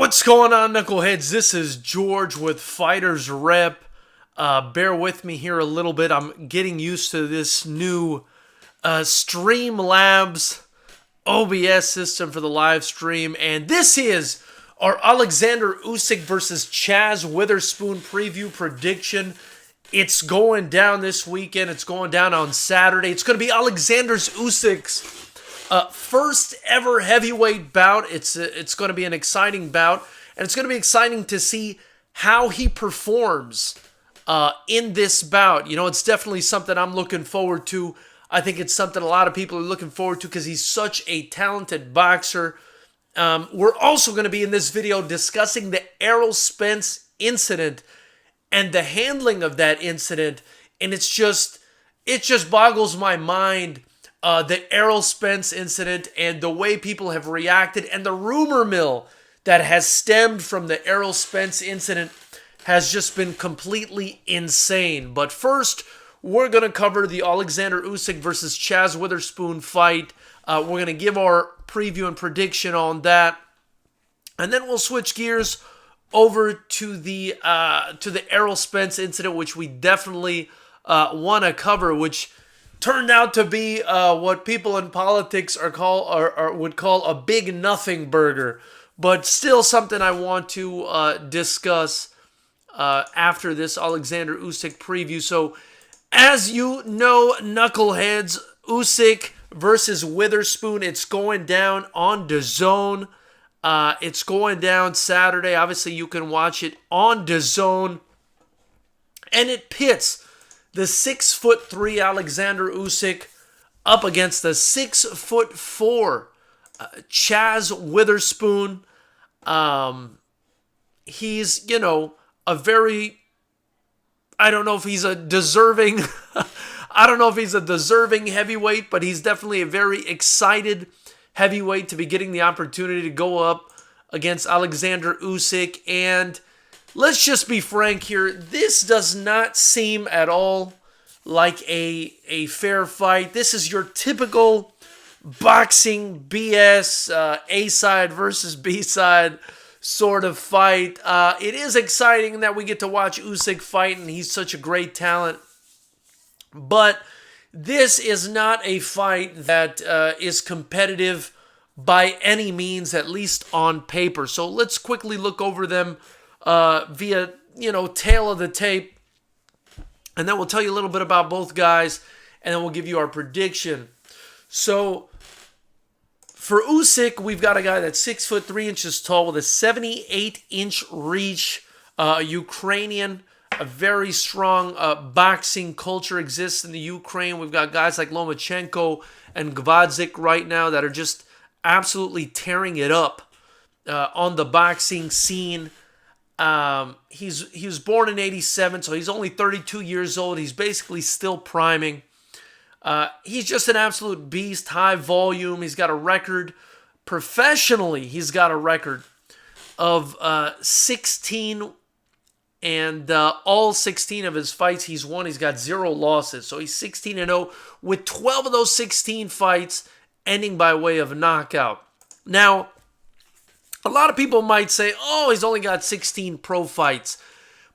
What's going on, knuckleheads? This is George with Fighters Rep. Bear with me here a little bit. I'm getting used to this new Streamlabs OBS system for the live stream. And this is our Oleksandr Usyk versus Chazz Witherspoon preview prediction. It's going down this weekend. It's going down on Saturday. It's going to be Oleksandr Usyk's first ever heavyweight bout. It's going to be an exciting bout, and it's going to be exciting to see how he performs in this bout. You know, it's definitely something I'm looking forward to. I think it's something a lot of people are looking forward to because he's such a talented boxer. We're also going to be in this video discussing the Errol Spence incident and the handling of that incident, and it just boggles my mind. The Errol Spence incident and the way people have reacted and the rumor mill that has stemmed from the Errol Spence incident has just been completely insane. But first, we're going to cover the Oleksandr Usyk versus Chazz Witherspoon fight. We're going to give our preview and prediction on that. And then we'll switch gears over to the Errol Spence incident, which we definitely want to cover, which turned out to be what people in politics would call a big nothing burger, but still something I want to discuss after this Oleksandr Usyk preview. So, as you know, knuckleheads, Usyk versus Witherspoon, it's going down on DAZN. It's going down Saturday. Obviously, you can watch it on DAZN, and it pits the 6'3" Oleksandr Usyk up against the 6'4" Chazz Witherspoon. He's, a very, I don't know if he's a deserving heavyweight, but he's definitely a very excited heavyweight to be getting the opportunity to go up against Oleksandr Usyk. And let's just be frank here. This does not seem at all like a fair fight. This is your typical boxing BS, A side versus B side sort of fight. It is exciting that we get to watch Usyk fight, and he's such a great talent. But this is not a fight that is competitive by any means, at least on paper. So let's quickly look over them via, tail of the tape. And then we'll tell you a little bit about both guys. And then we'll give you our prediction. So, for Usyk, we've got a guy that's 6'3" tall with a 78-inch reach. Ukrainian. A very strong boxing culture exists in the Ukraine. We've got guys like Lomachenko and Gvozdyk right now that are just absolutely tearing it up on the boxing scene. He was born in 87, so he's only 32 years old. He's basically still priming. He's just an absolute beast, high volume. He's got a record. Professionally, he's got a record of 16, and all 16 of his fights he's won. He's got 0 losses, so he's 16-0 with 12 of those 16 fights ending by way of knockout. Now, a lot of people might say, oh, he's only got 16 pro fights.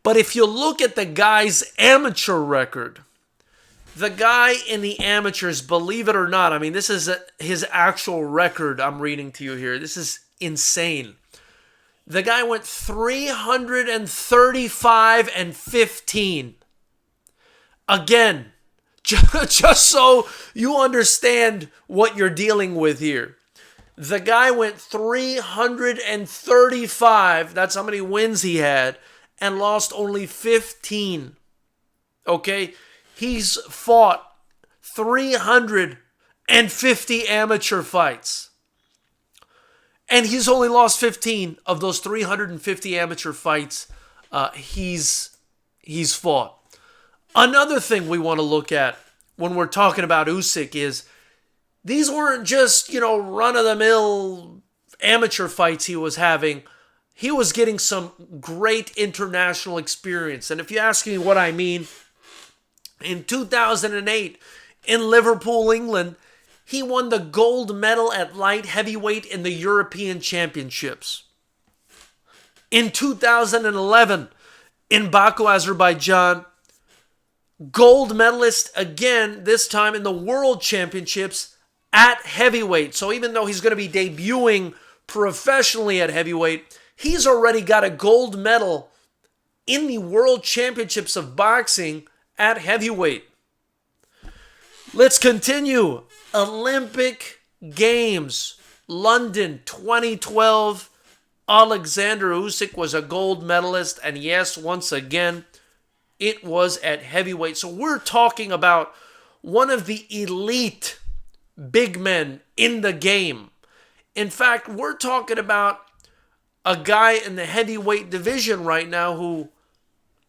But if you look at the guy's amateur record, the guy in the amateurs, believe it or not, I mean, this is his actual record I'm reading to you here. This is insane. The guy went 335-15. Again, just so you understand what you're dealing with here. The guy went 335, that's how many wins he had, and lost only 15. Okay? He's fought 350 amateur fights. And he's only lost 15 of those 350 amateur fights he's fought. Another thing we want to look at when we're talking about Usyk is these weren't just, run-of-the-mill amateur fights he was having. He was getting some great international experience. And if you ask me what I mean, in 2008 in Liverpool, England, he won the gold medal at light heavyweight in the European Championships. in 2011 in Baku, Azerbaijan. Gold medalist again, this time in the World Championships at heavyweight. So even though he's going to be debuting professionally at heavyweight, he's already got a gold medal in the World Championships of Boxing at heavyweight. Let's continue. Olympic Games, London 2012. Oleksandr Usyk was a gold medalist, and yes, once again, it was at heavyweight. So we're talking about one of the elite big men in the game. In fact, we're talking about a guy in the heavyweight division right now who,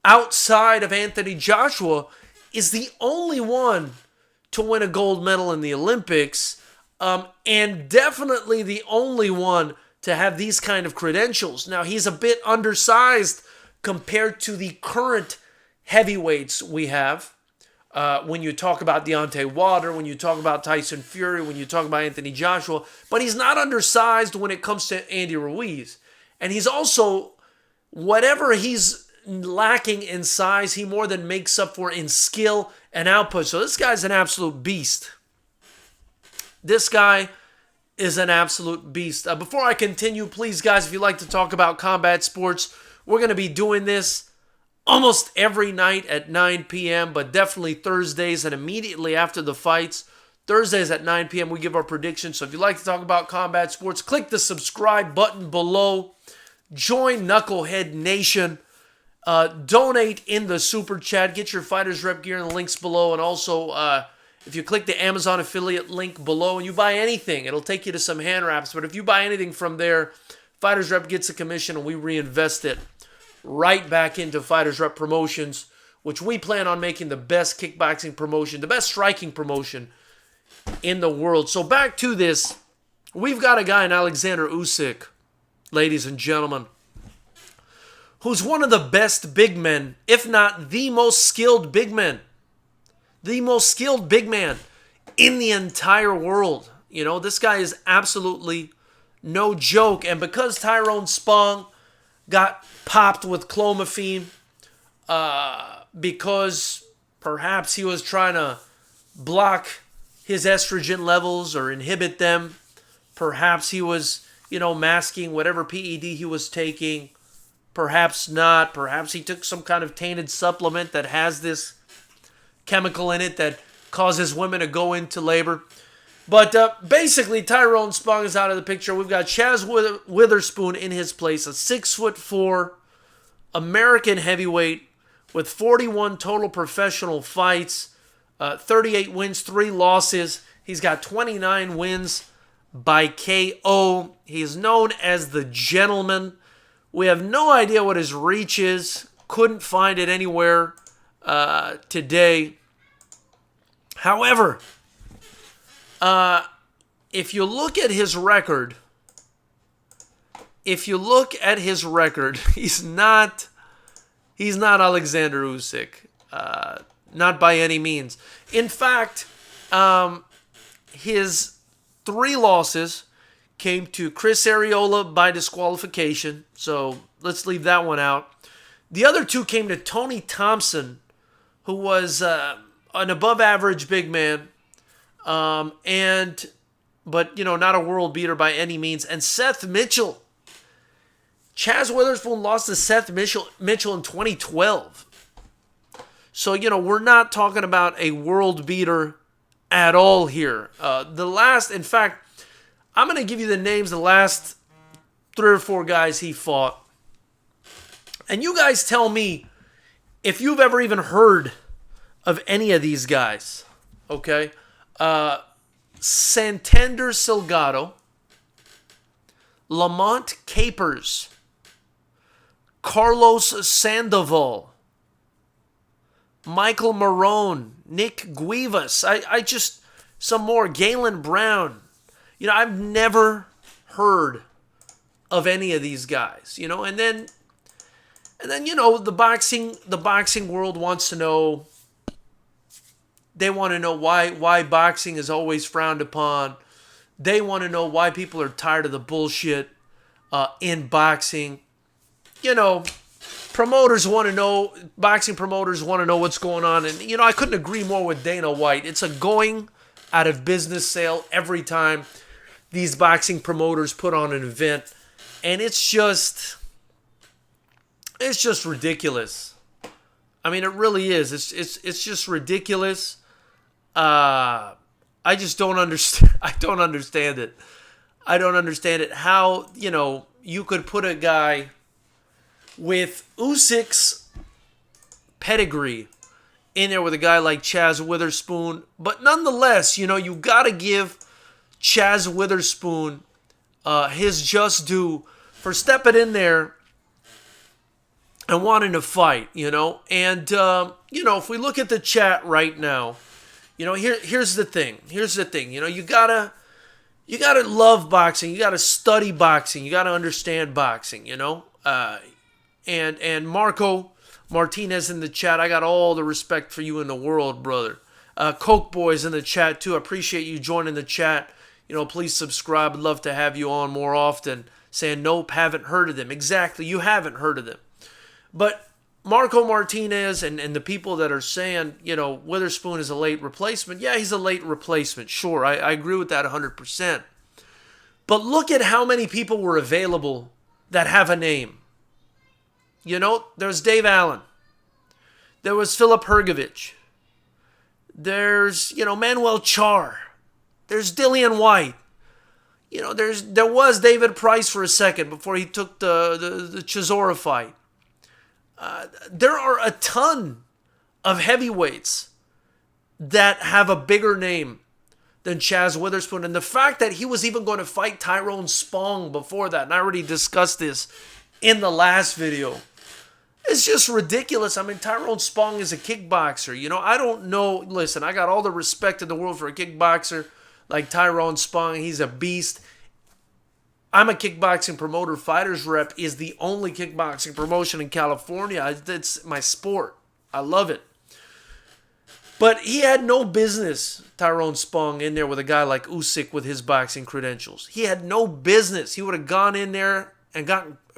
outside of Anthony Joshua, is the only one to win a gold medal in the Olympics, and definitely the only one to have these kind of credentials. Now, he's a bit undersized compared to the current heavyweights we have. When you talk about Deontay Wilder, when you talk about Tyson Fury, when you talk about Anthony Joshua, but he's not undersized when it comes to Andy Ruiz. And he's also, whatever he's lacking in size, he more than makes up for in skill and output. So this guy's an absolute beast. This guy is an absolute beast. Before I continue, please, guys, if you like to talk about combat sports, we're going to be doing this almost every night at 9 p.m., but definitely Thursdays and immediately after the fights. Thursdays at 9 p.m., we give our predictions. So if you like to talk about combat sports, click the subscribe button below. Join Knucklehead Nation. Donate in the super chat. Get your Fighters Rep gear in the links below. And also, if you click the Amazon affiliate link below and you buy anything, it'll take you to some hand wraps. But if you buy anything from there, Fighters Rep gets a commission and we reinvest it right back into Fighters Rep Promotions, which we plan on making the best kickboxing promotion, the best striking promotion in the world. So back to this. We've got a guy in Oleksandr Usyk, ladies and gentlemen, who's one of the best big men, if not the most skilled big man. The most skilled big man in the entire world. You know, this guy is absolutely no joke. And because Tyrone Spong got popped with clomiphene, because perhaps he was trying to block his estrogen levels or inhibit them, perhaps he was, masking whatever PED he was taking, perhaps not, perhaps he took some kind of tainted supplement that has this chemical in it that causes women to go into labor. But basically, Tyrone Spong is out of the picture. We've got Chazz Witherspoon in his place, a 6'4" American heavyweight with 41 total professional fights, 38 wins, 3 losses. He's got 29 wins by KO. He's known as the Gentleman. We have no idea what his reach is. Couldn't find it anywhere today. However, if you look at his record, he's not Oleksandr Usyk, not by any means. In fact, his 3 losses came to Chris Arreola by disqualification, so let's leave that one out. The other 2 came to Tony Thompson, who was an above-average big man, but not a world beater by any means, and Seth Mitchell. Chazz Witherspoon lost to Seth Mitchell in 2012. So, we're not talking about a world beater at all here. In fact, I'm going to give you the names of the last 3 or 4 guys he fought. And you guys tell me if you've ever even heard of any of these guys. Okay? Santander Salgado, Lamont Capers, Carlos Sandoval, Michael Marone, Nick Guivas, some more, Galen Brown. I've never heard of any of these guys, and then the boxing world wants to know. They want to know why boxing is always frowned upon. They want to know why people are tired of the bullshit in boxing. you know, promoters want to know, boxing promoters want to know what's going on. And, you know, I couldn't agree more with Dana White. It's a going out of business sale every time these boxing promoters put on an event. And it's just ridiculous. I mean, it really is. It's just ridiculous. I just don't understand. I don't understand it. I don't understand it. How, you know, you could put a guy with Usyk's pedigree in there with a guy like Chazz Witherspoon, but nonetheless, you know, you got to give Chazz Witherspoon his just due for stepping in there and wanting to fight, you know. And you know, if we look at the chat right now, you know, here's the thing. Here's the thing. You know, you gotta love boxing. You gotta study boxing. You gotta understand boxing. You know. And Marco Martinez in the chat. I got all the respect for you in the world, brother. Coke Boys in the chat too. I appreciate you joining the chat. You know, please subscribe. I'd love to have you on more often. Saying nope, haven't heard of them. Exactly, you haven't heard of them. But Marco Martinez and the people that are saying, you know, Witherspoon is a late replacement. Yeah, he's a late replacement. Sure, I agree with that 100%. But look at how many people were available that have a name. You know, there's Dave Allen. There was Filip Hrgovic. There's, you know, Manuel Char. There's Dillian White. You know, there was David Price for a second before he took the Chisora fight. There are a ton of heavyweights that have a bigger name than Chazz Witherspoon. And the fact that he was even going to fight Tyrone Spong before that, and I already discussed this in the last video, it's just ridiculous. I mean, Tyrone Spong is a kickboxer. You know, I don't know. Listen, I got all the respect in the world for a kickboxer like Tyrone Spong. He's a beast. I'm a kickboxing promoter. Fighters Rep is the only kickboxing promotion in California. It's my sport. I love it. But he had no business, Tyrone Spong, in there with a guy like Usyk with his boxing credentials. He had no business. He would have gone in there and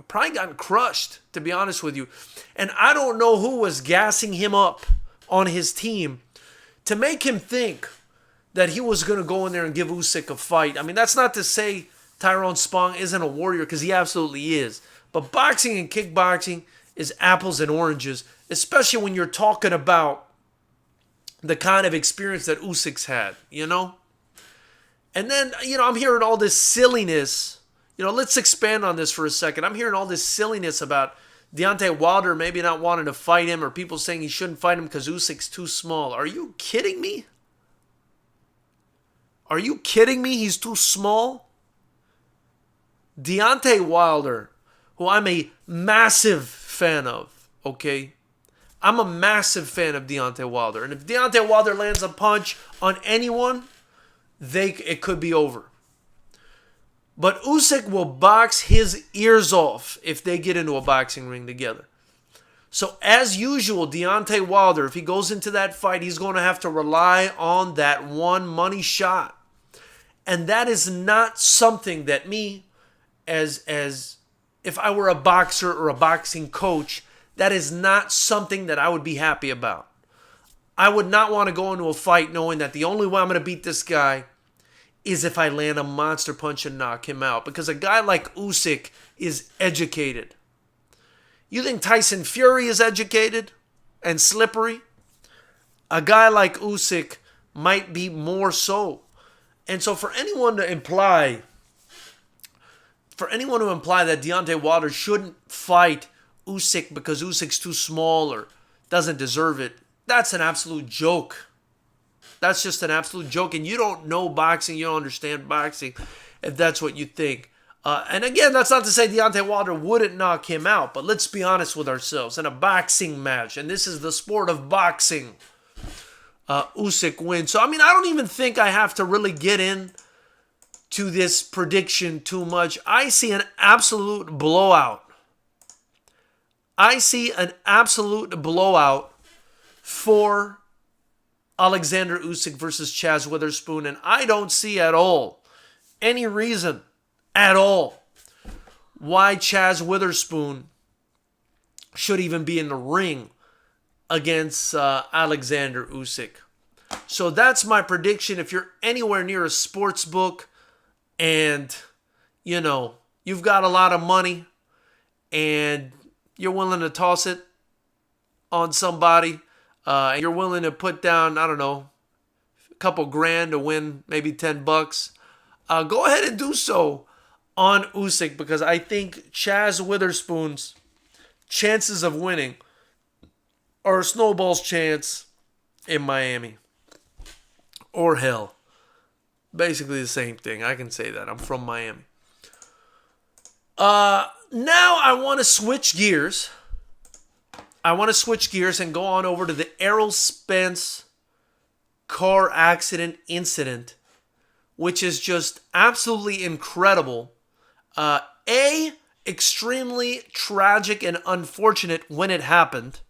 probably gotten crushed, to be honest with you. And I don't know who was gassing him up on his team to make him think that he was going to go in there and give Usyk a fight. I mean, that's not to say Tyrone Spong isn't a warrior, because he absolutely is. But boxing and kickboxing is apples and oranges, especially when you're talking about the kind of experience that Usyk's had, you know? And then, you know, I'm hearing all this silliness. You know, let's expand on this for a second. I'm hearing all this silliness about Deontay Wilder maybe not wanting to fight him, or people saying he shouldn't fight him because Usyk's too small. Are you kidding me? Are you kidding me? He's too small? Deontay Wilder, who I'm a massive fan of, okay? I'm a massive fan of Deontay Wilder. And if Deontay Wilder lands a punch on anyone, it could be over. But Usyk will box his ears off if they get into a boxing ring together. So as usual, Deontay Wilder, if he goes into that fight, he's going to have to rely on that one money shot. And that is not something that me, as if I were a boxer or a boxing coach, that is not something that I would be happy about. I would not want to go into a fight knowing that the only way I'm going to beat this guy is if I land a monster punch and knock him out. Because a guy like Usyk is educated. You think Tyson Fury is educated and slippery? A guy like Usyk might be more so. And so for anyone to imply that Deontay Wilder shouldn't fight Usyk because Usyk's too small or doesn't deserve it, that's an absolute joke. That's just an absolute joke. And you don't know boxing, you don't understand boxing if that's what you think. And again, that's not to say Deontay Wilder wouldn't knock him out, but let's be honest with ourselves. In a boxing match, and this is the sport of boxing, Usyk wins. So, I mean, I don't even think I have to really get in to this prediction too much. I see an absolute blowout. I see an absolute blowout for Oleksandr Usyk versus Chazz Witherspoon, and I don't see at all any reason at all why Chazz Witherspoon should even be in the ring against Oleksandr Usyk. So that's my prediction. If you're anywhere near a sports book and, you know, you've got a lot of money and you're willing to toss it on somebody, and you're willing to put down, I don't know, a couple grand to win maybe $10, go ahead and do so on Usyk, because I think Chazz Witherspoon's chances of winning are a snowball's chance in Miami. Or hell. Basically the same thing. I can say that. I'm from Miami. Now I want to switch gears. And go on over to the Errol Spence car accident incident, which is just absolutely incredible. Extremely tragic and unfortunate when it happened.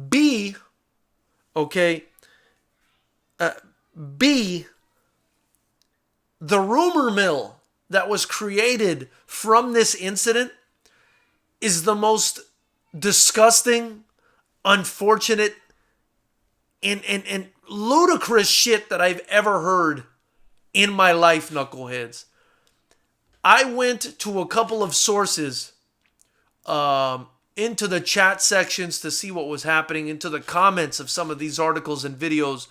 B, the rumor mill that was created from this incident is the most disgusting, unfortunate, and ludicrous shit that I've ever heard in my life, knuckleheads. I went to a couple of sources into the chat sections to see what was happening, into the comments of some of these articles and videos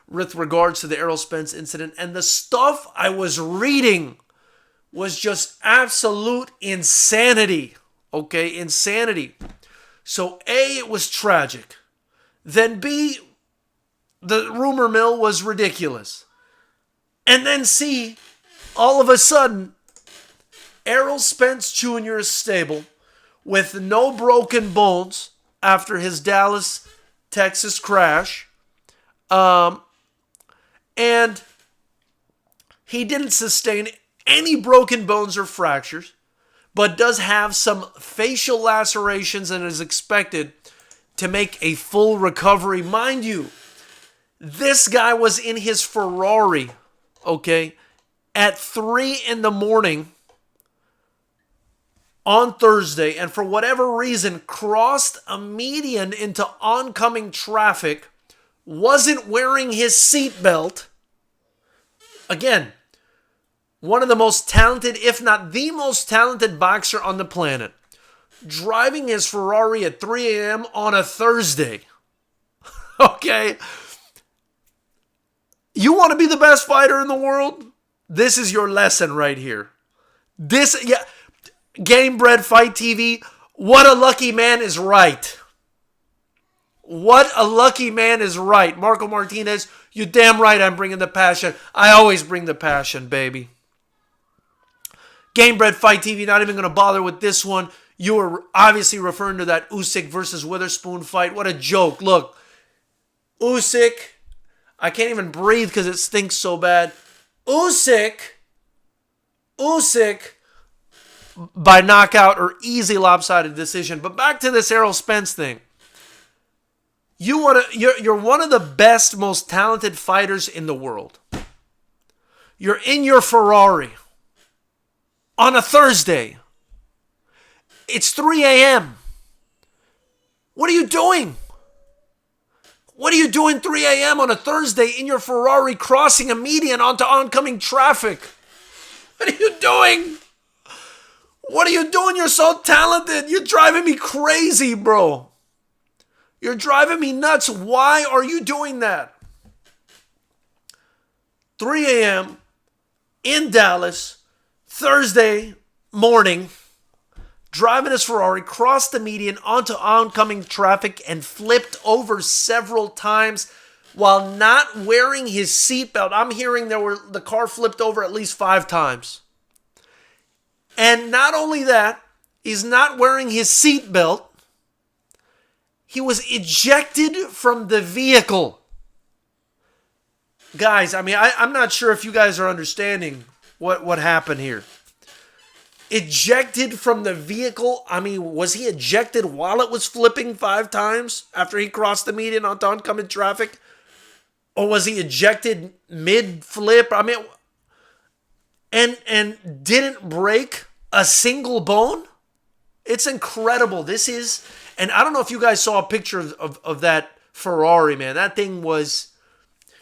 with regards to the Errol Spence incident, and the stuff I was reading was just absolute insanity. Insanity. So A, it was tragic. Then B, the rumor mill was ridiculous. And then C, all of a sudden, Errol Spence Jr.'s stable with no broken bones after his Dallas, Texas crash. And he didn't sustain any broken bones or fractures, but does have some facial lacerations and is expected to make a full recovery. Mind you, this guy was in his Ferrari, at 3 in the morning on Thursday, and for whatever reason crossed a median into oncoming traffic, wasn't wearing his seatbelt. Again, one of the most talented, if not the most talented boxer on the planet, driving his Ferrari at 3 a.m. on a Thursday. You want to be the best fighter in the world? This is your lesson right here. Game Bred Fight TV, what a lucky man is right. What a lucky man is right. Marco Martinez, you're damn right I'm bringing the passion. I always bring the passion, baby. Game Bred Fight TV, not even going to bother with this one. You were obviously referring to that Usyk versus Witherspoon fight. What a joke. Look, Usyk, I can't even breathe because it stinks so bad. Usyk, by knockout or easy lopsided decision. But back to this Errol Spence thing. You're one of the best, most talented fighters in the world. You're in your Ferrari on a Thursday. It's 3 a.m. What are you doing? What are you doing 3 a.m. on a Thursday in your Ferrari crossing a median onto oncoming traffic? What are you doing? What are you doing? You're so talented. You're driving me crazy, bro. You're driving me nuts. Why are you doing that? 3 a.m. in Dallas, Thursday morning, driving his Ferrari, crossed the median onto oncoming traffic and flipped over several times while not wearing his seatbelt. I'm hearing the car flipped over at least 5 times. And not only that, he's not wearing his seatbelt. He was ejected from the vehicle. Guys, I'm not sure if you guys are understanding what happened here. Ejected from the vehicle? Was he ejected while it was flipping 5 times after he crossed the median onto oncoming traffic? Or was he ejected mid-flip? And didn't break a single bone? It's incredible. This is, and I don't know if you guys saw a picture of that Ferrari, man. That thing was,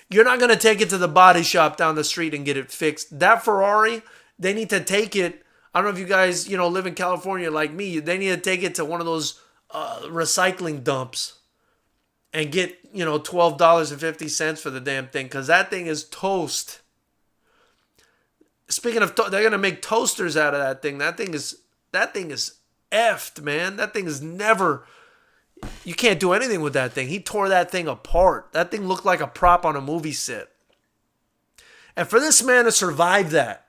you're not going to take it to the body shop down the street and get it fixed. That Ferrari, they need to take it. I don't know if you guys, live in California like me. They need to take it to one of those recycling dumps and get, $12.50 for the damn thing, because that thing is toast. Speaking of, they're going to make toasters out of that thing. That thing is effed, man. That thing is never, you can't do anything with that thing. He tore that thing apart. That thing looked like a prop on a movie set. And for this man to survive that,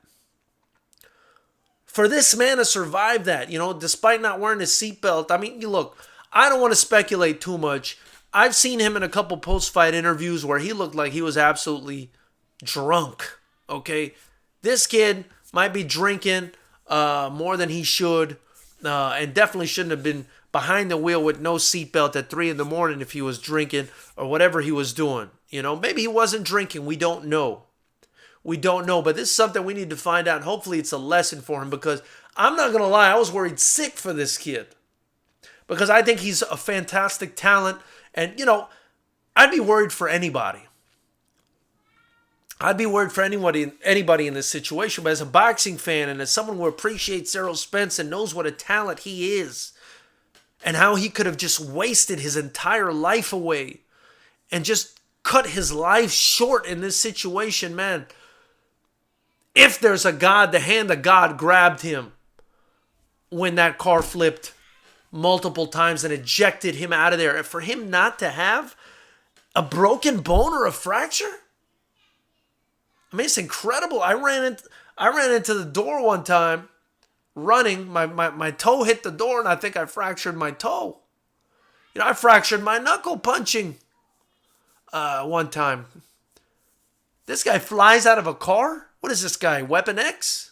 despite not wearing his seatbelt, I mean, look, I don't want to speculate too much. I've seen him in a couple post-fight interviews where he looked like he was absolutely drunk, okay? This kid might be drinking more than he should, and definitely shouldn't have been behind the wheel with no seatbelt at 3 in the morning if he was drinking or whatever he was doing. Maybe he wasn't drinking. We don't know. But this is something we need to find out. And hopefully it's a lesson for him, because I'm not going to lie, I was worried sick for this kid, because I think he's a fantastic talent. And, I'd be worried for anybody. I'd be worried for anybody in this situation. But as a boxing fan and as someone who appreciates Errol Spence and knows what a talent he is and how he could have just wasted his entire life away and just cut his life short in this situation, man. If there's a God, the hand of God grabbed him when that car flipped multiple times and ejected him out of there. And for him not to have a broken bone or a fracture, I mean, it's incredible. I ran into the door one time running. My toe hit the door, and I think I fractured my toe. I fractured my knuckle punching one time. This guy flies out of a car? What is this guy, Weapon X?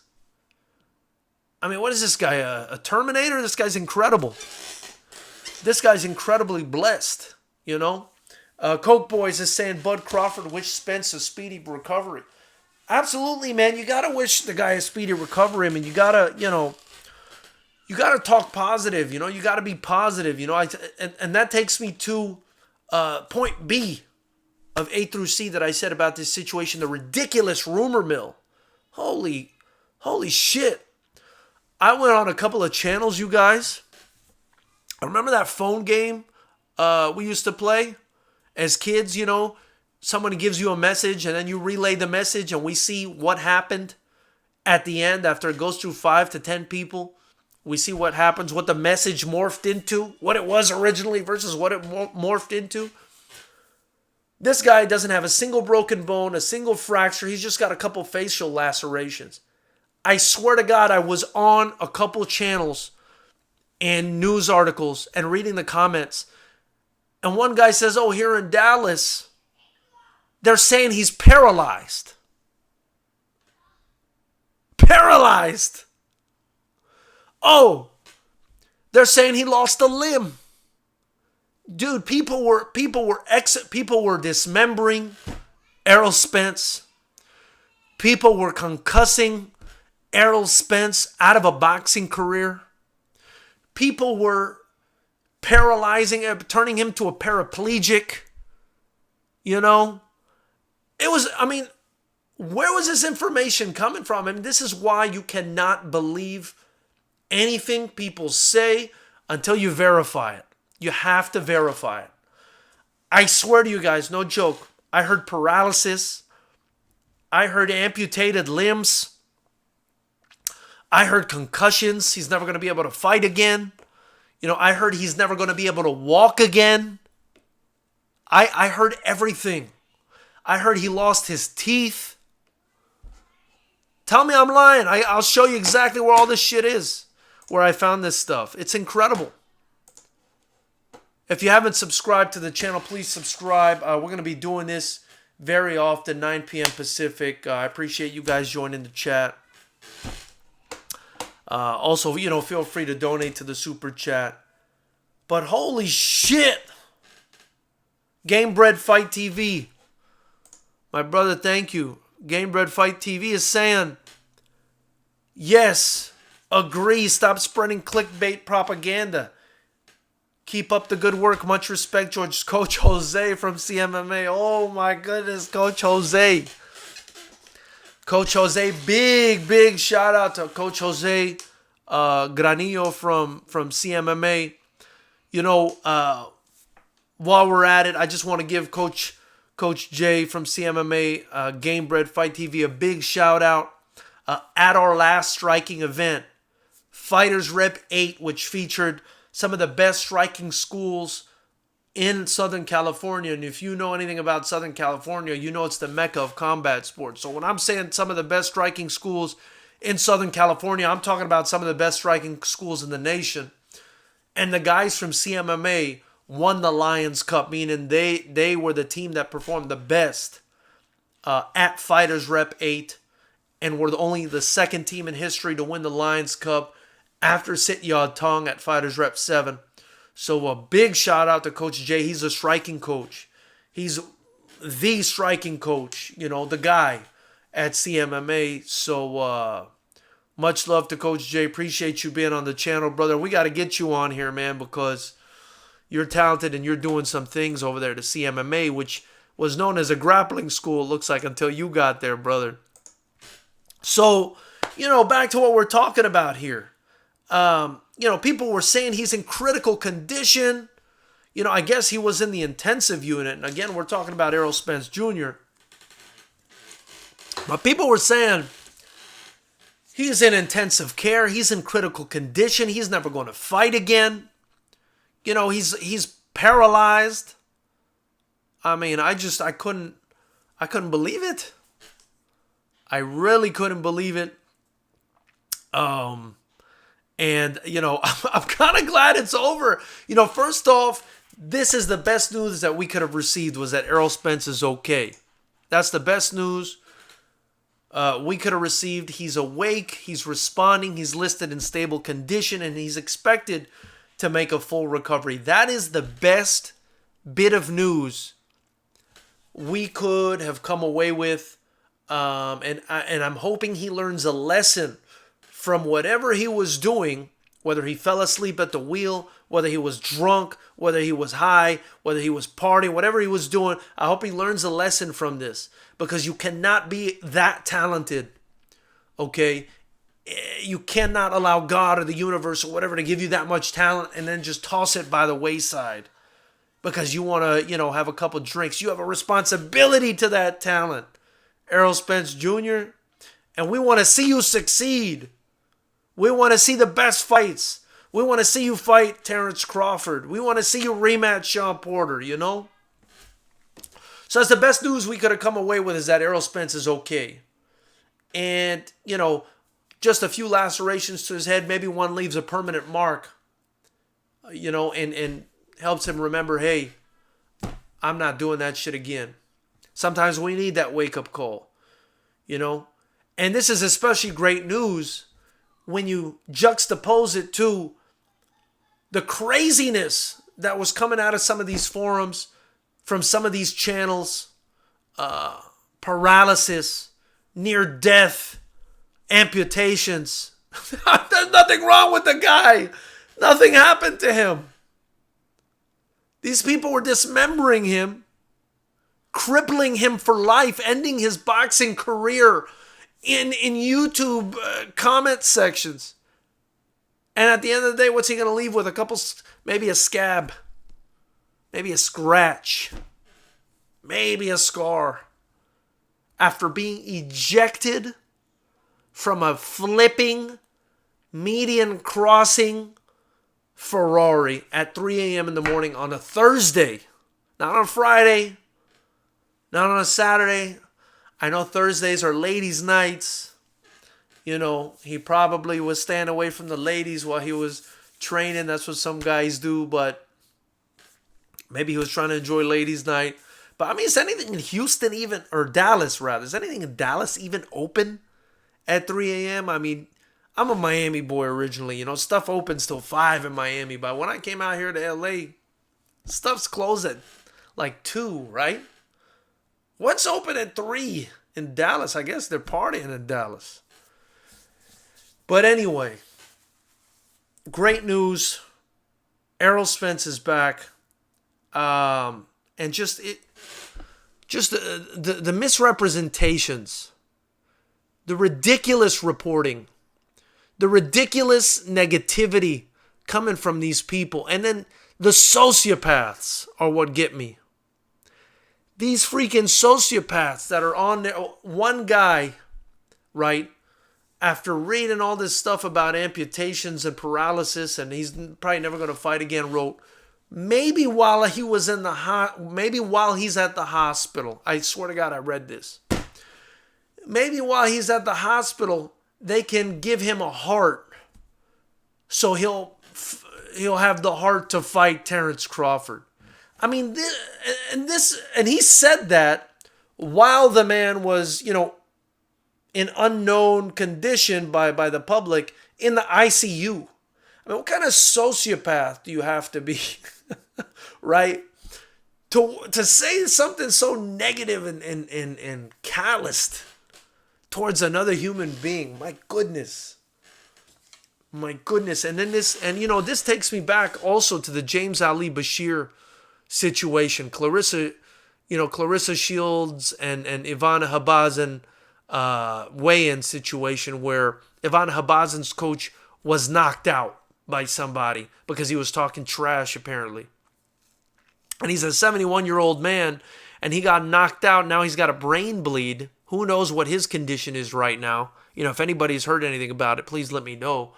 I mean, what is this guy, a Terminator? This guy's incredible. This guy's incredibly blessed, Coke Boys is saying Bud Crawford wished Spence a speedy recovery. Absolutely, man. You got to wish the guy a speedy recovery. I mean, you got to, you got to talk positive, you got to be positive, and that takes me to point B of A through C that I said about this situation, the ridiculous rumor mill. Holy shit. I went on a couple of channels, you guys. I remember that phone game we used to play as kids, Someone gives you a message and then you relay the message and we see what happened at the end after it goes through 5 to 10 people. We see what happens, what the message morphed into, what it was originally versus what it morphed into. This guy doesn't have a single broken bone, a single fracture. He's just got a couple facial lacerations. I swear to God, I was on a couple channels and news articles and reading the comments. And one guy says, oh, here in Dallas, they're saying he's paralyzed. Paralyzed. Oh, they're saying he lost a limb. Dude, people were dismembering Errol Spence. People were concussing Errol Spence out of a boxing career. People were paralyzing him, turning him to a paraplegic. It was, where was this information coming from? This is why you cannot believe anything people say until you verify it. You have to verify it. I swear to you guys, no joke. I heard paralysis. I heard amputated limbs. I heard concussions. He's never going to be able to fight again. I heard he's never going to be able to walk again. I heard everything. I heard he lost his teeth. Tell me I'm lying. I'll show you exactly where all this shit is, where I found this stuff. It's incredible. If you haven't subscribed to the channel, please subscribe. We're going to be doing this very often, 9 p.m. Pacific. I appreciate you guys joining the chat. Also, feel free to donate to the super chat. But holy shit! Gamebred Fight TV. My brother, thank you. Gamebred Fight TV is saying, yes, Agree. Stop spreading clickbait propaganda. Keep up the good work. Much respect, George. Coach Jose from CMMA. Oh my goodness, Coach Jose. Coach Jose, big shout out to Coach Jose Granillo from CMMA. You know, while we're at it, I just want to give Coach Jay from CMMA, Game Bread Fight TV, a big shout out at our last striking event, Fighters Rep 8, which featured some of the best striking schools in Southern California. And if you know anything about Southern California, you know it's the mecca of combat sports. So when I'm saying some of the best striking schools in Southern California, I'm talking about some of the best striking schools in the nation. And the guys from CMMA won the Lions Cup, meaning they were the team that performed the best at Fighters Rep 8 and were only the second team in history to win the Lions Cup after Sit Yod Tong at Fighters Rep 7. So a big shout out to Coach Jay. He's a striking coach. He's the striking coach, you know, the guy at CMMA. So much love to Coach Jay. Appreciate you being on the channel, brother. We got to get you on here, man, because you're talented and you're doing some things over there to CMMA, which was known as a grappling school, it looks like, until you got there, brother. So, you know, back to what we're talking about here. You know, people were saying he's in critical condition. You know, I guess he was in the intensive unit. And again, we're talking about Errol Spence Jr. But people were saying he's in intensive care. He's in critical condition. He's never going to fight again. You know, he's paralyzed. I mean, I couldn't believe it. I really couldn't believe it. And, you know, I'm kind of glad it's over. You know, first off, this is the best news that we could have received, was that Errol Spence is okay. That's the best news we could have received. He's awake. He's responding. He's listed in stable condition, and he's expected to make a full recovery. That is the best bit of news we could have come away with. And I'm hoping he learns a lesson from whatever he was doing, whether he fell asleep at the wheel, whether he was drunk, whether he was high, whether he was partying, whatever he was doing. I hope he learns a lesson from this, because you cannot be that talented, okay? You cannot allow God or the universe or whatever to give you that much talent and then just toss it by the wayside because you want to, you know, have a couple drinks. You have a responsibility to that talent, Errol Spence Jr., and we want to see you succeed. We want to see the best fights. We want to see you fight Terrence Crawford. We want to see you rematch Sean Porter, you know? So that's the best news we could have come away with, is that Errol Spence is okay. And, you know, just a few lacerations to his head. Maybe one leaves a permanent mark, you know, and helps him remember, hey, I'm not doing that shit again. Sometimes we need that wake-up call, you know? And this is especially great news when you juxtapose it to the craziness that was coming out of some of these forums, from some of these channels, paralysis, near death, amputations. There's nothing wrong with the guy. Nothing happened to him. These people were dismembering him, crippling him for life, ending his boxing career in YouTube comment sections. And at the end of the day, what's he going to leave with? A couple, maybe a scab, maybe a scratch, maybe a scar, after being ejected from a flipping, median crossing Ferrari at 3 a.m. in the morning on a Thursday. Not on a Friday, not on a Saturday. I know Thursdays are ladies' nights. You know, he probably was staying away from the ladies while he was training. That's what some guys do, but maybe he was trying to enjoy ladies' night. But I mean, is anything in Houston even, or Dallas rather, is anything in Dallas even open at 3 a.m.? I mean, I'm a Miami boy originally. You know, stuff opens till 5 in Miami. But when I came out here to LA, stuff's closed at like 2, right? What's open at 3 in Dallas? I guess they're partying in Dallas. But anyway, great news. Errol Spence is back. And the misrepresentations, the ridiculous reporting, the ridiculous negativity coming from these people, and then the sociopaths are what get me. These freaking sociopaths that are on there. One guy, right, after reading all this stuff about amputations and paralysis, and he's probably never going to fight again, wrote, maybe while he's at the hospital. I swear to God, I read this. Maybe while he's at the hospital, they can give him a heart, so he'll have the heart to fight Terrence Crawford. I mean, and he said that while the man was, in unknown condition by the public in the ICU. I mean, what kind of sociopath do you have to be, right? To say something so negative and calloused towards another human being. My goodness. And then this takes me back also to the James Ali Bashir situation. Clarissa Shields and Ivana Habazin weigh-in situation where Ivana Habazin's coach was knocked out by somebody because he was talking trash, apparently. And he's a 71-year-old man, and he got knocked out. Now he's got a brain bleed. Who knows what his condition is right now? If anybody's heard anything about it, please let me know.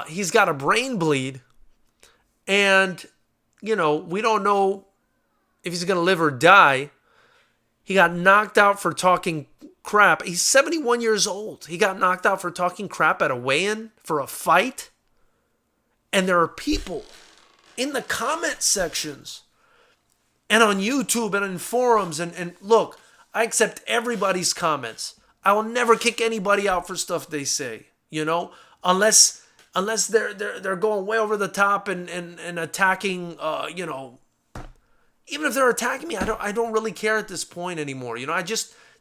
He's got a brain bleed, and, we don't know if he's going to live or die. He got knocked out for talking crap. He's 71 years old. He got knocked out for talking crap at a weigh-in for a fight. And there are people in the comment sections and on YouTube and in forums. And look, I accept everybody's comments. I will never kick anybody out for stuff they say, unless they're going way over the top and attacking, even if they're attacking me, I don't really care at this point anymore.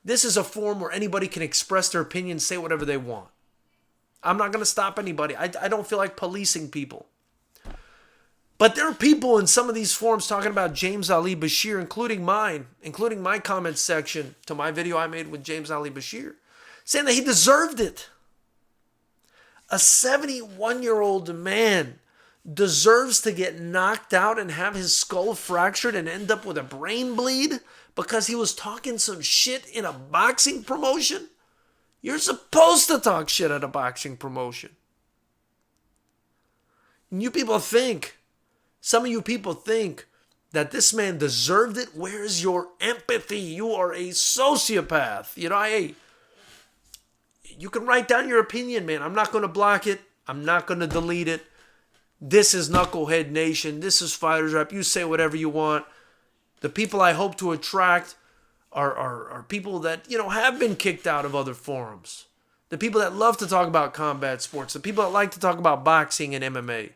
This is a forum where anybody can express their opinion, say whatever they want. I'm not going to stop anybody. I don't feel like policing people. But there are people in some of these forums talking about James Ali Bashir, including my comments section to my video I made with James Ali Bashir, saying that he deserved it. A 71-year-old man deserves to get knocked out and have his skull fractured and end up with a brain bleed because he was talking some shit in a boxing promotion? You're supposed to talk shit at a boxing promotion. And some of you people think that this man deserved it. Where's your empathy? You are a sociopath. You can write down your opinion, man. I'm not going to block it. I'm not going to delete it. This is Knucklehead Nation. This is Fighters Rap. You say whatever you want. The people I hope to attract are people that, have been kicked out of other forums. The people that love to talk about combat sports. The people that like to talk about boxing and MMA.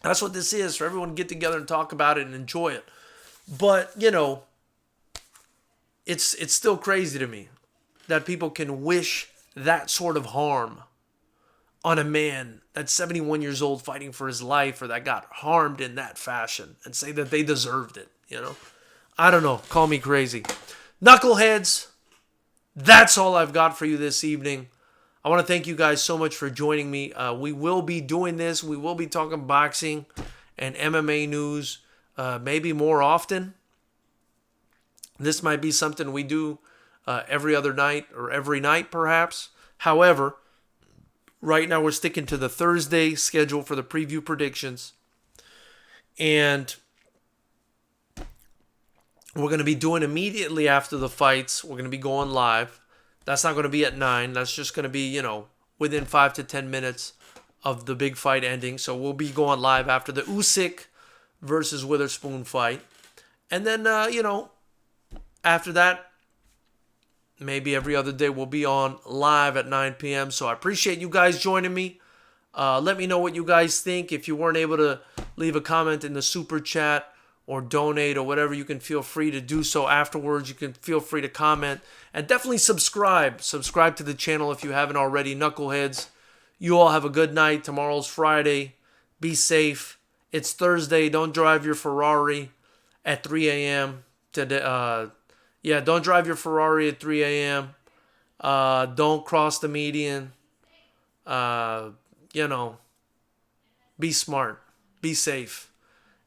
That's what this is, for everyone to get together and talk about it and enjoy it. But, it's still crazy to me that people can wish that sort of harm on a man that's 71 years old fighting for his life, or that got harmed in that fashion, and say that they deserved it, I don't know. Call me crazy. Knuckleheads, that's all I've got for you this evening. I want to thank you guys so much for joining me. We will be doing this. We will be talking boxing and MMA news maybe more often. This might be something we do every other night or every night perhaps. However, right now we're sticking to the Thursday schedule for the preview predictions. And we're going to be doing immediately after the fights. We're going to be going live. That's not going to be at 9. That's just going to be, within 5 to 10 minutes of the big fight ending. So we'll be going live after the Usyk versus Witherspoon fight. And then, after that, maybe every other day we'll be on live at 9 p.m. So I appreciate you guys joining me. Let me know what you guys think. If you weren't able to leave a comment in the super chat or donate or whatever, you can feel free to do so afterwards. You can feel free to comment. And definitely subscribe. Subscribe to the channel if you haven't already. Knuckleheads, You all have a good night. Tomorrow's Friday. Be safe. It's Thursday. Don't drive your Ferrari at 3 a.m. Yeah, don't drive your Ferrari at 3 a.m. Don't cross the median. You know, be smart. Be safe.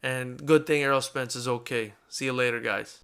And good thing Errol Spence is okay. See you later, guys.